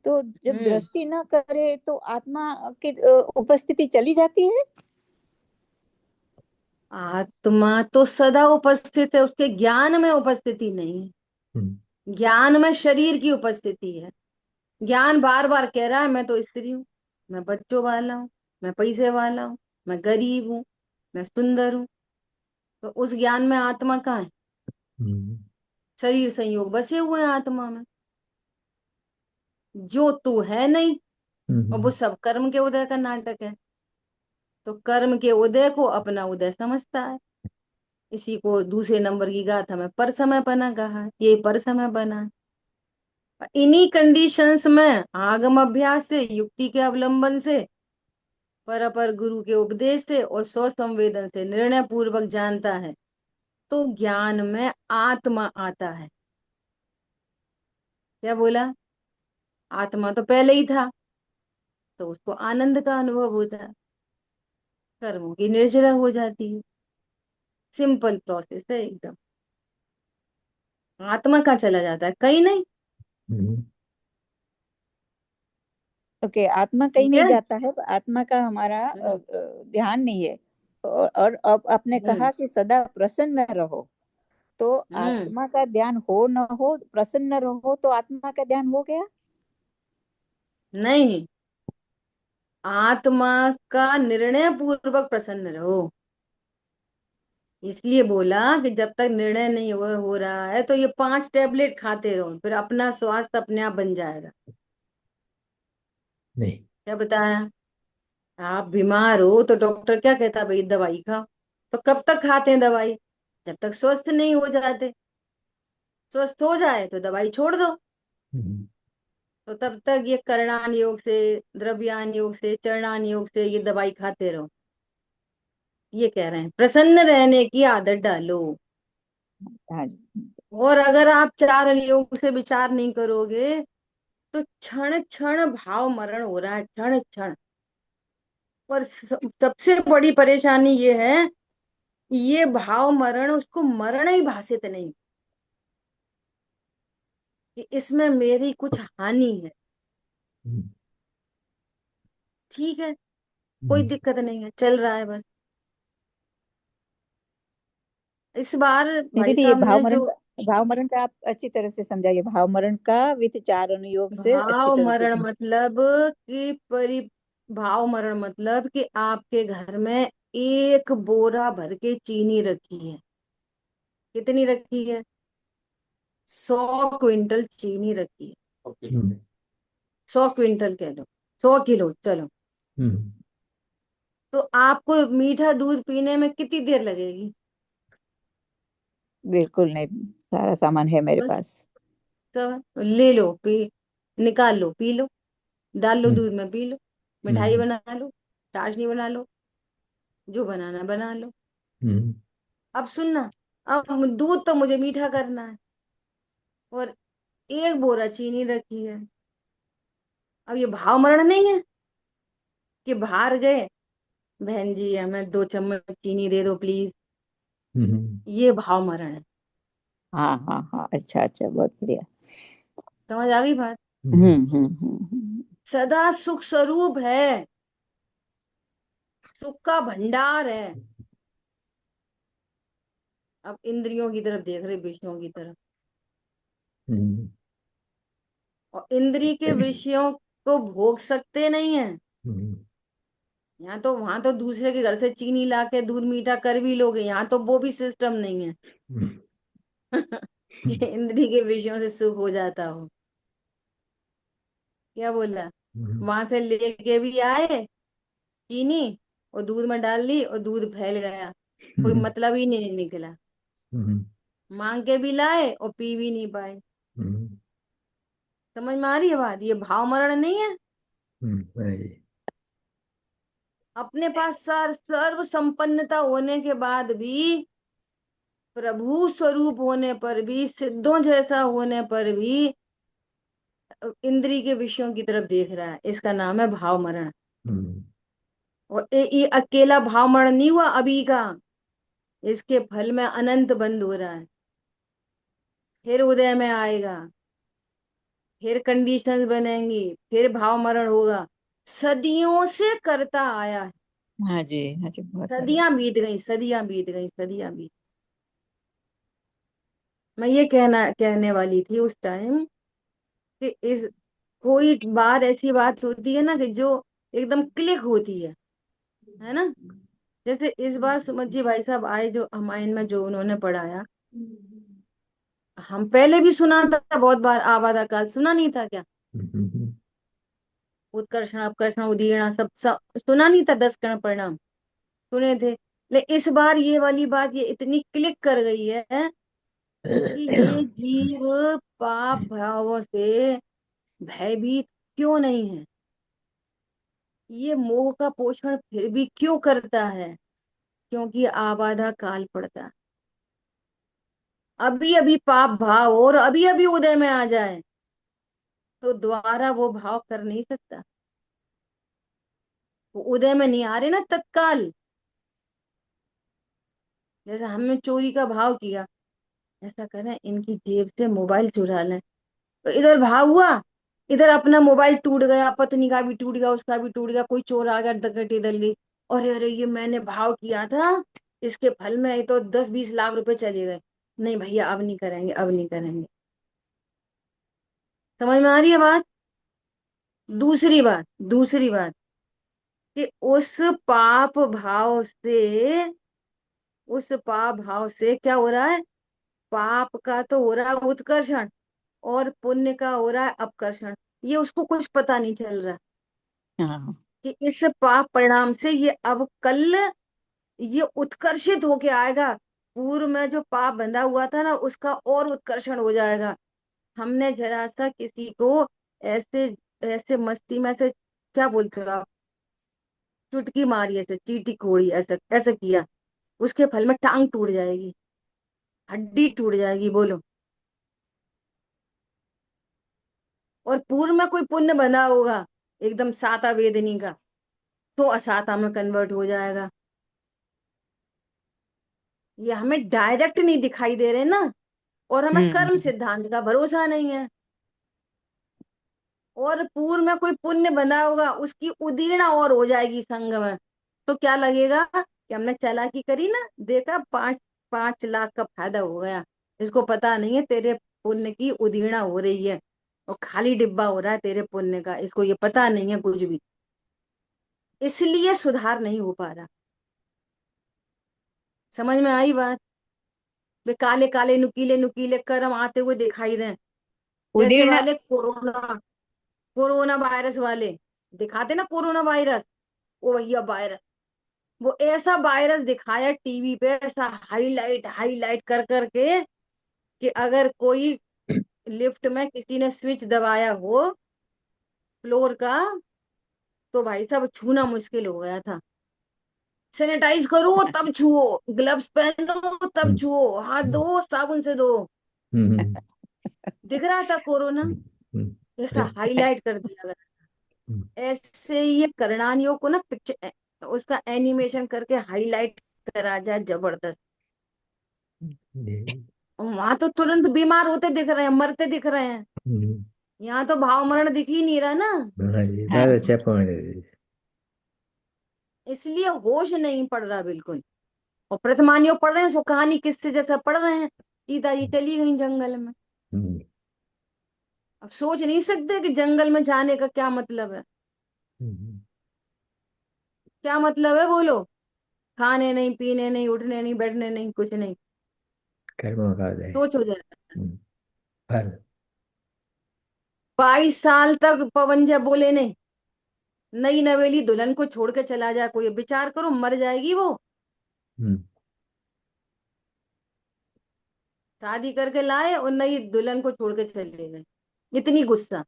तो जब हम्म। दृष्टि न करे तो आत्मा की उपस्थिति चली जाती है। आत्मा तो सदा उपस्थित है, उसके ज्ञान में उपस्थिति नहीं है। हम्म, ज्ञान में शरीर की उपस्थिति है। ज्ञान बार बार कह रहा है मैं तो स्त्री हूँ, मैं बच्चों वाला हूँ, मैं पैसे वाला हूँ, मैं गरीब हूँ, मैं सुंदर हूँ। तो उस ज्ञान में आत्मा कहाँ है? हम्म, शरीर संयोग बसे हुए हैं आत्मा में, जो तू है नहीं। और वो हम्म, सब कर्म के उदय का नाटक है। तो कर्म के उदय को अपना उदय समझता है। इसी को दूसरे नंबर की गाथा में पर समय बना कहा, ये पर समय बना। इन्हीं कंडीशंस में आगम अभ्यास से, युक्ति के अवलंबन से, पर अपर गुरु के उपदेश से और स्व संवेदन से निर्णय पूर्वक जानता है, तो ज्ञान में आत्मा आता है। क्या बोला? आत्मा तो पहले ही था, तो उसको आनंद का अनुभव होता है, कर्मों की निर्जरा हो जाती है। सिंपल प्रोसेस है एकदम। आत्मा कहाँ चला जाता है? कहीं नहीं। हम्म, ओके, आत्मा कहीं ठीक नहीं है। जाता है, आत्मा का हमारा हम्म। ध्यान नहीं है। और अब आपने हम्म। कहा कि सदा प्रसन्न रहो, तो हम्म। आत्मा का ध्यान हो न हो, प्रसन्न रहो तो आत्मा का ध्यान हो गया। नहीं, आत्मा का निर्णय पूर्वक प्रसन्न रहो। इसलिए बोला कि जब तक निर्णय नहीं हो रहा है, तो ये 5 टैबलेट खाते रहो, फिर अपना स्वास्थ्य अपने आप बन जाएगा। नहीं। क्या बताया? आप बीमार हो तो डॉक्टर क्या कहता? भाई दवाई खाओ। तो कब तक खाते हैं दवाई? जब तक स्वस्थ नहीं हो जाते। स्वस्थ हो जाए तो दवाई छोड़ दो। हम्म, तो तब तक ये करणान योग से, द्रव्यान योग से, चरणान योग से ये दवाई खाते रहो। ये कह रहे हैं प्रसन्न रहने की आदत डालो। हाँ जी। और अगर आप 4 योग से विचार नहीं करोगे, तो क्षण क्षण भाव मरण हो रहा है, क्षण क्षण। और सबसे बड़ी परेशानी ये है, ये भाव मरण उसको मरण ही भाषित नहीं, कि इसमें मेरी कुछ हानि है। हम्म, ठीक है, कोई हम्म, दिक्कत नहीं है, चल रहा है बस। इस बार नहीं भाई दीदी, ये साहब ने जो भाव मरण का आप अच्छी तरह से समझाइए। भाव मरण का विथ चार अनुयोग से अच्छी भाव तरह से मरण मतलब कि परि भाव मरण मतलब कि आपके घर में एक बोरा भर के चीनी रखी है। कितनी रखी है? 100 क्विंटल चीनी रखी है। हम्म, 100 क्विंटल कह लो, 100 किलो चलो। हम्म, तो आपको मीठा दूध पीने में कितनी देर लगेगी? बिल्कुल नहीं, सारा सामान है मेरे बस, पास। तो ले लो, पी, निकाल लो, पी लो, डाल लो हम्म, दूध में, पी लो। मिठाई हम्म, बना लो, चाशनी बना लो, जो बनाना बना लो। हम्म, अब सुनना, अब दूध तो मुझे मीठा करना है, और एक बोरा चीनी रखी है। अब ये भाव मरण नहीं है कि बाहर गए, बहन जी हमें 2 चम्मच चीनी दे दो प्लीज। हम्म, ये भाव मरण है। हाँ हाँ हाँ, अच्छा अच्छा, बहुत बढ़िया। समझ आ गई बात? हम्म, सदा सुख स्वरूप है, सुख का भंडार है। अब इंद्रियों की तरफ देख रहे, विषयों की तरफ। हम्म, और इंद्री के विषयों को भोग सकते नहीं है। हम्म, यहाँ तो, वहां तो दूसरे के घर से चीनी ला के दूध मीठा कर भी लोगे, यहाँ तो वो भी सिस्टम नहीं है। कि इंद्री के विषयों से सुख हो जाता हो। क्या बोला? हम्म, वहां से लेके भी आए चीनी, और दूध में डाल दी और दूध फैल गया, कोई हम्म, मतलब ही नहीं निकला। हम्म, मांग के भी लाए और पी भी नहीं पाए। हम्म, समझ में आ रही है बात? ये भाव मरण नहीं है। वही। अपने पास सर्व संपन्नता होने के बाद भी, प्रभु स्वरूप होने पर भी, सिद्धों जैसा होने पर भी इंद्री के विषयों की तरफ देख रहा है। इसका नाम है भाव मरण। हम्म, और ये अकेला भाव मरण नहीं हुआ अभी का, इसके फल में अनंत बंद हो रहा है। फिर उदय में आएगा, फिर कंडीशंस बनेंगी, फिर भाव मरण होगा। सदियों से करता आया है। हाँ जी, हाँ जी, बहुत बढ़िया। सदियां बीत गई, सदियां बीत गई, सदियां बीत। मैं ये कहने वाली थी उस टाइम कि इस कोई बार ऐसी बात होती है ना कि जो एकदम क्लिक होती है ना। जैसे इस बार सुमत जी भाई साहब आए, जो हमायन में जो उन्होंने पढ़ाया, हम पहले भी सुना था बहुत बार, आबादा काल सुना नहीं था क्या? हम्म, उत्कर्षण अपकर्षण उदीर्णा सब सुना नहीं था, 10 कण परिणाम सुने थे। लेकिन इस बार ये वाली बात ये इतनी क्लिक कर गई है कि ये जीव पाप भावों से भयभीत क्यों नहीं है, ये मोह का पोषण फिर भी क्यों करता है? क्योंकि आबाधा काल पड़ता है। अभी अभी पाप भाव और अभी अभी उदय में आ जाए तो दोबारा वो भाव कर नहीं सकता। वो उदय में नहीं आ रहे ना तत्काल। जैसे हमने चोरी का भाव किया, ऐसा करें इनकी जेब से मोबाइल चुरा लें, तो इधर भाव हुआ, इधर अपना मोबाइल टूट गया, पत्नी का भी टूट गया, उसका भी टूट गया, कोई चोर आ गया डकैती दल गई। अरे अरे ये मैंने भाव किया था, इसके फल में ये तो 10-20 लाख रुपए चले गए। नहीं भैया अब नहीं करेंगे, अब नहीं करेंगे। समझ में आ रही है बात? दूसरी बात कि उस पाप भाव से क्या हो रहा है? पाप का तो हो रहा है उत्कर्षण, और पुण्य का हो रहा है अपकर्षण। ये उसको कुछ पता नहीं चल रहा हाँ। कि इस पाप परिणाम से ये अब कल ये उत्कर्षित होके आएगा। पूर्व में जो पाप बंधा हुआ था ना, उसका और उत्कर्षण हो जाएगा। हमने जरा सा किसी को ऐसे ऐसे मस्ती में से, क्या बोलते हो आप, चुटकी मारी, ऐसे चीटी कोड़ी, ऐसा ऐसा किया, उसके फल में टांग टूट जाएगी, हड्डी टूट जाएगी, बोलो। और पूर्व में कोई पुण्य बंधा होगा एकदम साता वेदनी का, तो असाता में कन्वर्ट हो जाएगा। ये हमें डायरेक्ट नहीं दिखाई दे रहे ना, और हमें कर्म हम्म। सिद्धांत का भरोसा नहीं है। और पूर्व में कोई पुण्य बंधा होगा, उसकी उदीर्णा और हो जाएगी संग में, तो क्या लगेगा कि हमने चालाकी करी ना, देखा 5-5 लाख का फायदा हो गया। इसको पता नहीं है तेरे पुण्य की उदीर्णा हो रही है, और खाली डिब्बा हो रहा है तेरे पुण्य का, इसको ये पता नहीं है कुछ भी। इसलिए सुधार नहीं हो पा रहा। समझ में आई बात? वे काले काले नुकीले नुकीले कर्म आते हुए दिखाई दें, जैसे उदीर्ण। वाले कोरोना कोरोना वायरस वाले दिखाते ना, कोरोना वायरस, वो भैया वायरस, वो ऐसा वायरस दिखाया टीवी पे, ऐसा हाईलाइट हाईलाइट कर करके कि अगर कोई लिफ्ट में किसी ने स्विच दबाया हो फ्लोर का, तो भाई साहब छूना मुश्किल हो गया था। सैनिटाइज करो तब छुओ, ग्लव्स पहनो तब हम्म, छुओ, हाथ हम्म, धो साबुन से धो। हम्म, दिख रहा था कोरोना, हम्म, हम्म, ऐसा अरे, हाईलाइट कर दिया गया। हम्म, ऐसे ये करणानियों को ना पिक्चर उसका एनिमेशन करके हाईलाइट करा जाए जबरदस्त। ये, वहां तो तुरंत बीमार होते दिख रहे हैं, मरते दिख रहे हैं। हम्म, यहाँ तो भाव मरण दिख ही नहीं रहा ना। हाँ जी, बहुत हाँ। अच्छा पॉइंट है जी। इसलिए होश नहीं पड़ रहा बिल्कुल। और प्रतिमानियों पढ़ रहे हैं, सो कहानी किससे जैसा पढ़ रहे हैं। सीता जी चली गई जंगल में। हम्म, अब सोच नहीं सकते कि जंगल में जाने का क्या मतलब है। हम्म, क्या मतलब है बोलो? खाने नहीं, पीने नहीं, उठने नहीं, बैठने नहीं, कुछ नहीं। कर्मों का उदय। सोच हो जाए। हम्म, फल। 22 साल तक पवन जय बोले नहीं, नई नवेली दुल्हन को छोड़ के चला जाए, कोई विचार करो, मर जाएगी वो। हम्म, शादी करके लाए और नई दुल्हन को छोड़ के चले गए, इतनी गुस्सा।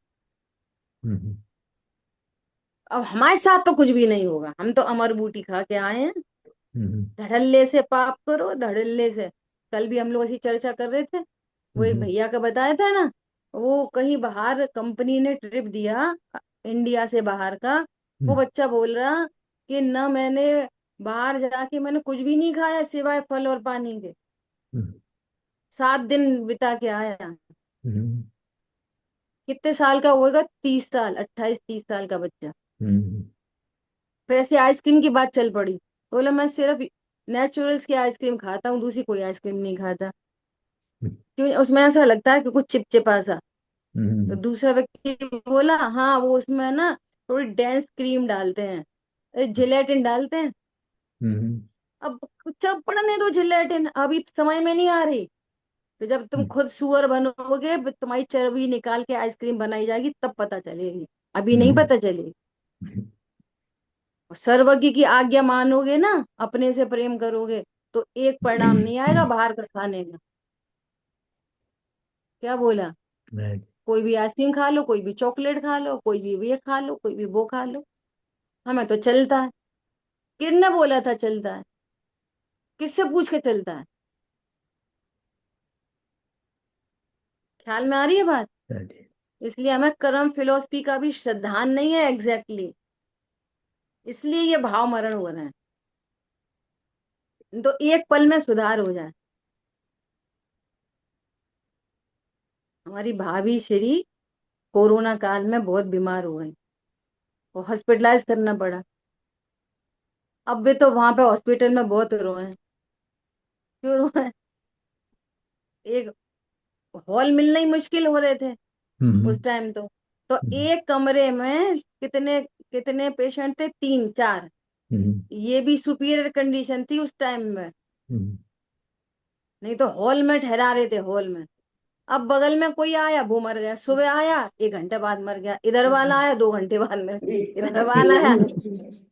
हम्म, अब हमारे साथ तो कुछ भी नहीं होगा, हम तो अमर बूटी खा के आए हैं। हम्म, धड़ल्ले से पाप करो, धड़ल्ले से। कल भी हम लोग ऐसी चर्चा कर रहे थे, वो एक हम्म, भैया का बताया था ना, वो कहीं बाहर कंपनी ने ट्रिप दिया, इंडिया से बाहर का। वो हम्म, बच्चा बोल रहा कि ना मैंने बाहर जाके मैंने कुछ भी नहीं खाया सिवाय फल और पानी के, हम्म, 7 दिन बिता के आया। हम्म, कितने साल का होगा, 30 साल, 28-30 साल का बच्चा। हम्म, फिर ऐसे आइसक्रीम की बात चल पड़ी, बोला मैं सिर्फ नेचुरल्स की आइसक्रीम खाता हूँ, दूसरी कोई आइसक्रीम नहीं खाता। क्यों, उसमें ऐसा लगता है कि कुछ चिपचिपा सा। तो हम्म, दूसरा व्यक्ति बोला हाँ वो उसमें ना थोड़ी डेंस क्रीम डालते हैं, जिलेटिन डालते हैं। हम्म, अब जब पढ़ने दो जिलेटिन, अभी समझ में नहीं आ रही। तो जब तुम हम्म, खुद सुअर बनोगे, तुम्हारी चर्बी निकाल के आइसक्रीम बनाई जाएगी, तब पता चलेगी, अभी नहीं हम्म, पता चलेगी। और सर्वज्ञ की आज्ञा मानोगे ना, अपने से प्रेम करोगे, तो एक परिणाम नहीं आएगा बाहर का खाने का। क्या बोला, कोई भी आइसक्रीम खा लो, कोई भी चॉकलेट खा लो, कोई भी ये खा लो, कोई भी वो खा लो, हमें तो चलता है। किसने बोला था चलता है, किससे पूछ के चलता है? ख्याल में आ रही है बात? इसलिए हमें कर्म फिलोसफी का भी सिद्धांत नहीं है एग्जैक्टली, इसलिए ये भाव मरण हो रहे हैं। तो एक पल में सुधार हो जाए। हमारी भाभी श्री कोरोना काल में बहुत बीमार हो गई, वो हॉस्पिटलाइज करना पड़ा। अब वे तो वहां पे हॉस्पिटल में बहुत रोए हैं। क्यों रोए? एक हॉल मिलना ही मुश्किल हो रहे थे हम्म, उस टाइम। तो एक कमरे में कितने कितने पेशेंट थे, 3-4। हम्म, ये भी सुपीरियर कंडीशन थी उस टाइम में, हम्म, नहीं तो हॉल में ठहरा रहे थे, हॉल में। अब बगल में कोई आया वो मर गया, सुबह आया 1 घंटे बाद मर गया, इधर वाला आया 2 घंटे बाद मर गया, इधर वाला आया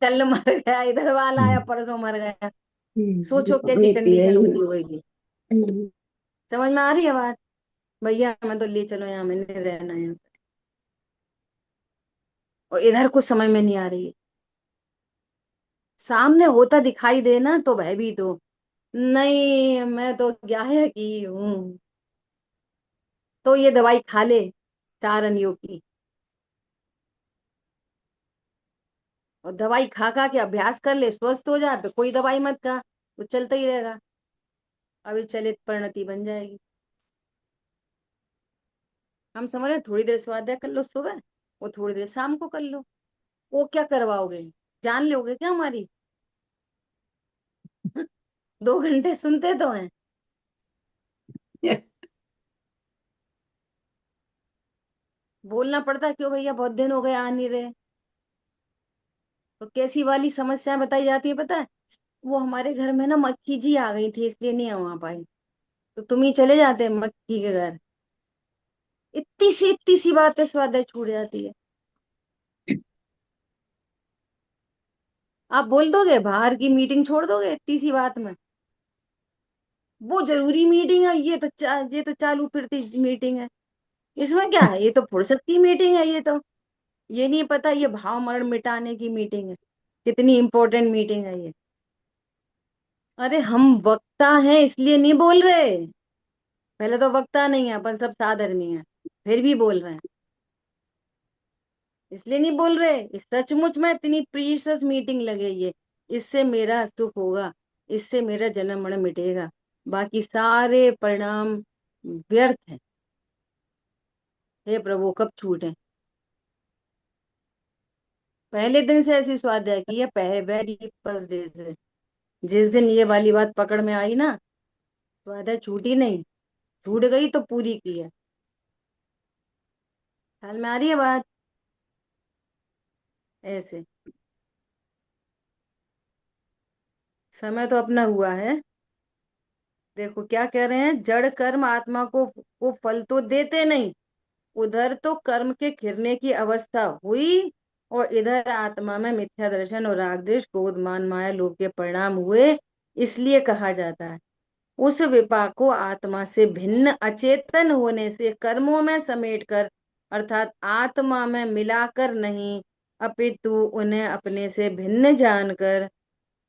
कल मर गया, इधर वाला आया परसों मर गया। सोचो कैसी कंडीशन होती होगी। समझ में आ रही है बात? भैया मैं तो ले चलो, यहाँ मैंने रहना है। और इधर कुछ समझ में नहीं आ रही है। सामने होता दिखाई देना तो भयभीत हो, नहीं मैं तो गायक ही हूँ। तो ये दवाई खा ले, 4 अनियों की। और दवाई खा खा के अभ्यास कर ले, स्वस्थ हो जाए, फिर कोई दवाई मत खा, तो चलता ही रहेगा। अभी चलित परिणति बन जाएगी। हम समझ रहे हैं, थोड़ी देर स्वाध्याय कर लो सुबह, वो थोड़ी देर शाम को कर लो। वो क्या करवाओगे, जान लोगे क्या हमारी? 2 घंटे सुनते तो हैं। बोलना पड़ता है, क्यों भैया बहुत दिन हो गए आ नहीं रहे। तो कैसी वाली समस्या बताई जाती है पता है? वो हमारे घर में ना मक्खी जी आ गई थी, इसलिए नहीं आ पाई। तो तुम ही चले जाते मक्खी के घर। इतनी सी बात पे स्वाध्याय छूट जाती है। आप बोल दोगे बाहर की मीटिंग छोड़ दोगे इतनी सी बात में? वो जरूरी मीटिंग है, ये तो चालू फिरती मीटिंग है। इसमें क्या है, ये तो फुर्सत की मीटिंग है। ये तो ये नहीं पता ये भाव मरण मिटाने की मीटिंग है, कितनी इंपॉर्टेंट मीटिंग है ये। अरे हम वक्ता हैं इसलिए नहीं बोल रहे। पहले तो वक्ता नहीं है, अपन सब साधर्मी है, फिर भी बोल रहे हैं। इसलिए नहीं बोल रहे, इस सचमुच में इतनी प्रीशियस मीटिंग लगे ये। इससे मेरा सुख होगा, इससे मेरा जन्म मरण मिटेगा, बाकी सारे परिणाम व्यर्थ है। हे प्रभु कब छूटे। पहले दिन से ऐसी स्वाध्याय की है, पहले वेरी फर्स्ट डे से। जिस दिन ये वाली बात पकड़ में आई ना, स्वाध्याय छूटी नहीं, छूट गई तो पूरी की है। ख्याल में आ रही है बात? ऐसे समय तो अपना हुआ है। देखो क्या कह रहे हैं, जड़ कर्म आत्मा को फल तो देते नहीं। उधर तो कर्म के खिरने की अवस्था हुई, और इधर आत्मा में मिथ्या दर्शन और राग द्वेष क्रोध मान माया लोभ के परिणाम हुए। इसलिए कहा जाता है, उस विपाक को आत्मा से भिन्न अचेतन होने से कर्मों में समेट कर, अर्थात आत्मा में मिलाकर नहीं, अपितु उन्हें अपने से भिन्न जानकर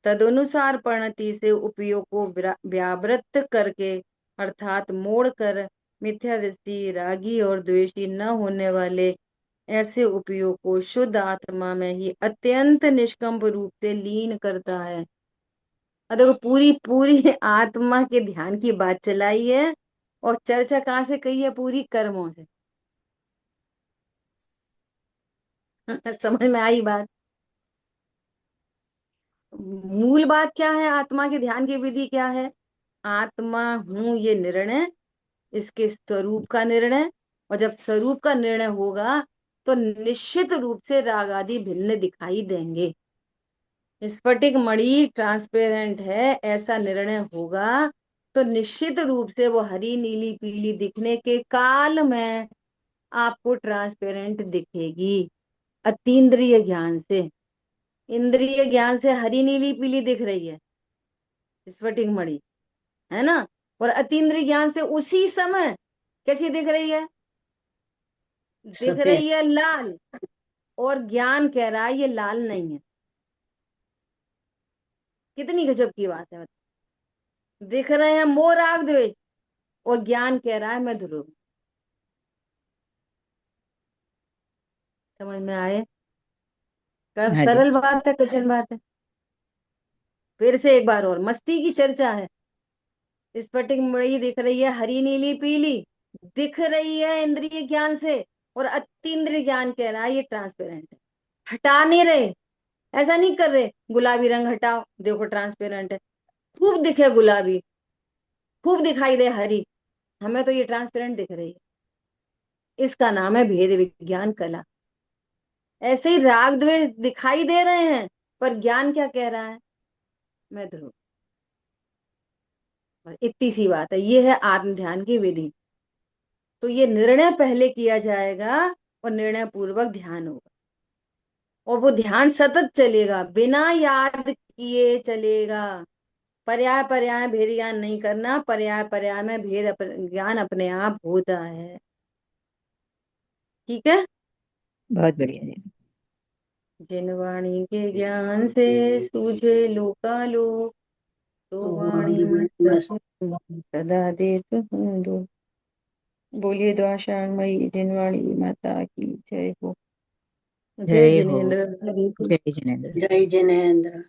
तदनुसार परिणति से उपयोग को व्यावृत्त करके अर्थात मोड़ कर मिथ्या दृष्टि, रागी और द्वेषी न होने वाले ऐसे उपयोग को शुद्ध आत्मा में ही अत्यंत निष्कंप रूप से लीन करता है। और देखो पूरी पूरी आत्मा के ध्यान की बात चलाई है, और चर्चा कहाँ से कही है? पूरी कर्मों से। समझ में आई बात? मूल बात क्या है? आत्मा के ध्यान की विधि क्या है? आत्मा हूं ये निर्णय, इसके स्वरूप का निर्णय, और जब स्वरूप का निर्णय होगा तो निश्चित रूप से राग आदि भिन्न दिखाई देंगे। स्फटिक मणि ट्रांसपेरेंट है, ऐसा निर्णय होगा तो निश्चित रूप से वो हरी नीली पीली दिखने के काल में आपको ट्रांसपेरेंट दिखेगी अतीन्द्रिय ज्ञान से। इंद्रिय ज्ञान से हरी नीली पीली दिख रही है स्फटिक मणि, है ना? और अतीन्द्रिय ज्ञान से उसी समय कैसी दिख रही है? दिख सफेद। रही है लाल, और ज्ञान कह रहा है ये लाल नहीं है। कितनी गजब की बात है! दिख रहे हैं मोह राग द्वेष, और ज्ञान कह रहा है मैं ध्रुव। समझ में आए? कर हाँ जी। सरल बात है, कठिन बात है? फिर से एक बार और मस्ती की चर्चा है। स्फटिक मणि दिख रही है हरी नीली पीली, दिख रही है इंद्रिय ज्ञान से, और अतीन्द्रिय ज्ञान कह रहा है ये ट्रांसपेरेंट है। हटा नहीं रहे, ऐसा नहीं कर रहे गुलाबी रंग हटाओ देखो ट्रांसपेरेंट है। खूब दिखे गुलाबी, खूब दिखाई दे हरी, हमें तो ये ट्रांसपेरेंट दिख रही है। इसका नाम है भेद विज्ञान कला। ऐसे ही राग द्वेष दिखाई दे रहे हैं, पर ज्ञान क्या कह रहा है? मैं ध्रुव। बस इतनी सी बात है। ये है आत्म ध्यान की विधि। तो ये निर्णय पहले किया जाएगा, और निर्णय पूर्वक ध्यान होगा, और वो ध्यान सतत चलेगा, बिना याद किए चलेगा। पर्याय पर्याय भेद ज्ञान नहीं करना, पर्याय पर्याय में भेद ज्ञान अपने आप होता है। ठीक है? बहुत बढ़िया जी। जिन वाणी के ज्ञान से सूझे लोकालोक, तो वाणी में सदा देत हूँ दो। बोलिए द्वाशांग मई जिनवाणी माता की जय हो। जय जय हो। जिनेन्द्र। जय जिनेन्द्र। जय जिनेन्द्र।